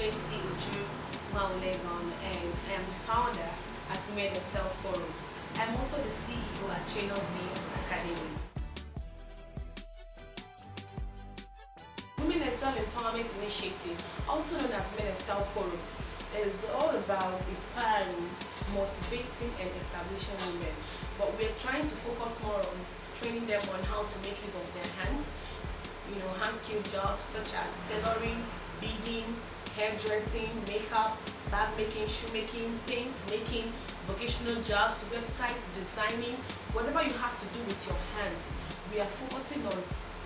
Tracy Nwawulu-Egeonu, and I am the founder at Women Excel Forum. I'm also the CEO at Trainers Meets Academy. Women Excel Empowerment Initiative, also known as Women Excel Forum, is all about inspiring, motivating, and establishing women. But we're trying to focus more on training them on how to make use of their hands, hand-skilled jobs such as tailoring, beading, hairdressing, makeup, bag making, shoemaking, paint making, vocational jobs, website designing, whatever you have to do with your hands. We are focusing on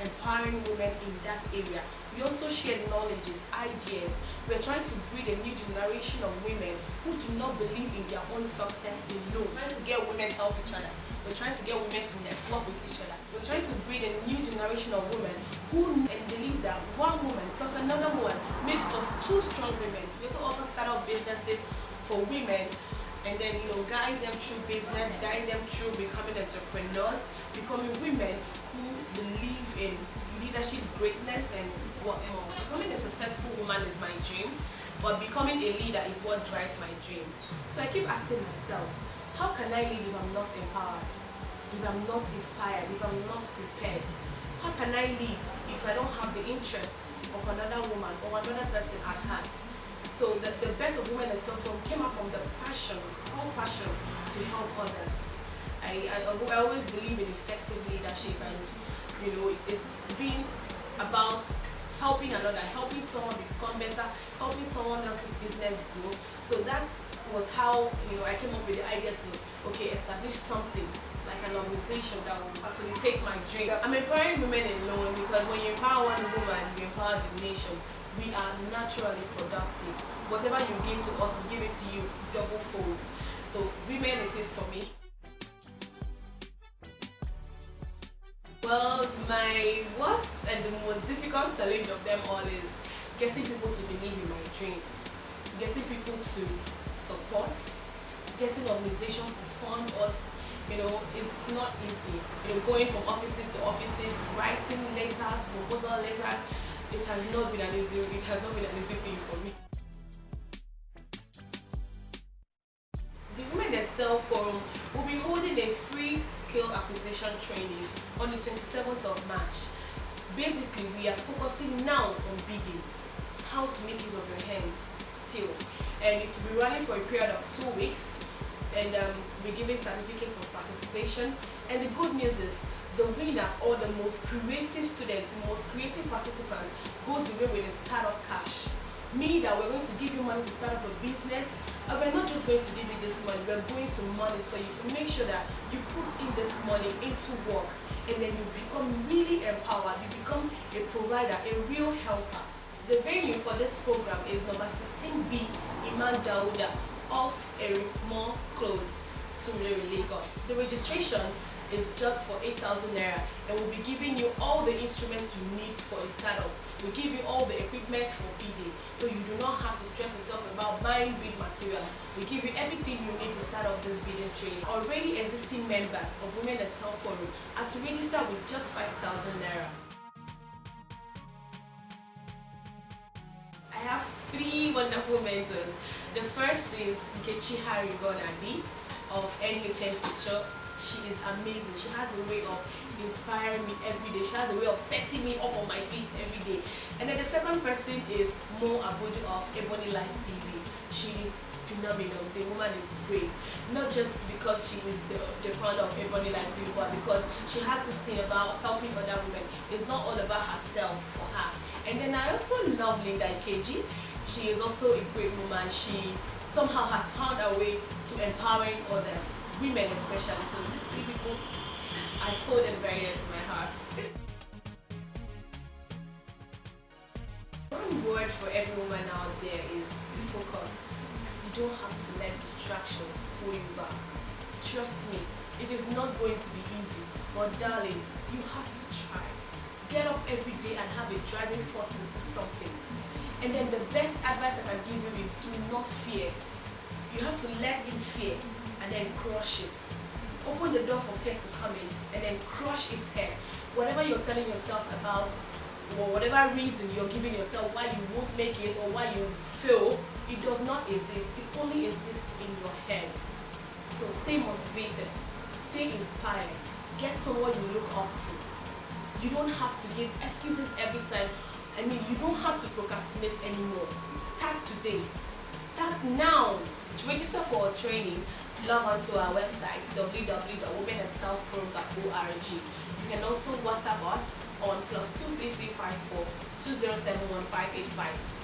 empowering women in that area. We also share knowledges, ideas. We're trying to breed a new generation of women who do not believe in their own success alone. We're trying to get women help each other. We're trying to get women to network with each other. We're trying to breed a new generation of women who believe that one woman plus another woman makes us two strong women. We also offer startup businesses for women, and then guide them through business, guide them through becoming entrepreneurs, becoming women who believe in leadership, greatness, and what more. Becoming a successful woman is my dream, but becoming a leader is what drives my dream. So I keep asking myself, how can I lead if I'm not empowered, if I'm not inspired, if I'm not prepared? How can I lead if I don't have the interest of another woman or another person at heart? So the birth of Women Excel Forum came out from the passion, all passion to help others. I always believe in effective leadership, and it's been about helping another, helping someone become better, helping someone else's business grow. So that was how I came up with the idea to establish something like an organization that will facilitate my dream. I'm empowering women alone because when you empower one woman, you empower the nation. We are naturally productive. Whatever you give to us, we give it to you double folds. So women, it is for me. Well, my worst and the most difficult challenge of them all is getting people to believe in my dreams, getting people to support, getting organizations to fund us. It's not easy. Going from offices to offices, writing letters, proposal letters. It has not been an easy thing for me. The Women Excel Forum will be holding a free skill acquisition training on the 27th of March. Basically, we are focusing now on beading, how to make use of your hands still, and it will be running for a period of 2 weeks, and we're giving certificates of participation. And the good news is the winner or the most creative student, the most creative participant goes away with a startup cash. Meaning that we're going to give you money to start up a business, and we're not just going to give you this money, we're going to monitor you to make sure that you put in this money into work, and then you become really empowered, you become a provider, a real helper. The venue for this program is number 16B Iman Dauda off Eric Moore Close, Surulere, Lagos. The registration is just for 8,000 naira, and we'll be giving you all the instruments you need for a startup. We'll give you all the equipment for beading, so you do not have to stress yourself about buying bead materials. We give you everything you need to start off this beading training. Already existing members of Women Excel Forum are to register with just 5,000 naira. I have 3 wonderful mentors. The first is Nkechi Gonadi of NHN Picture. She is amazing. She has a way of inspiring me every day. She has a way of setting me up on my feet every day. And then the second person is Mo Abudu of Ebony Life TV. She is phenomenal. The woman is great. Not just because she is the founder of Ebony Life TV, but because she has this thing about helping other women. It's not all about herself for her. And then I also love Linda Ikeji. She is also a great woman. She somehow has found a way to empowering others, women especially. So these 3 people, I hold them very dear to my heart. One word for every woman out there is be focused. You don't have to let distractions pull you back. Trust me, it is not going to be easy, but darling, you have to try. Get up every day and have a driving force to do something. And then the best advice I can give you is do not fear. You have to let in fear and then crush it. Open the door for fear to come in and then crush its head. Whatever you're telling yourself about or whatever reason you're giving yourself why you won't make it or why you fail, it does not exist. It only exists in your head. So stay motivated, stay inspired, get someone you look up to. You don't have to give excuses every time. I mean, you don't have to procrastinate anymore. Start today. Start now. To register for training, log on to our website www.womenandselfforum.org. You can also WhatsApp us on +23354 2071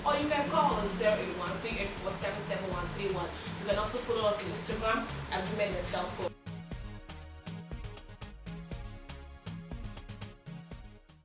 or you can call on 081 384 77131. You can also follow us on Instagram at Women and Self Forum.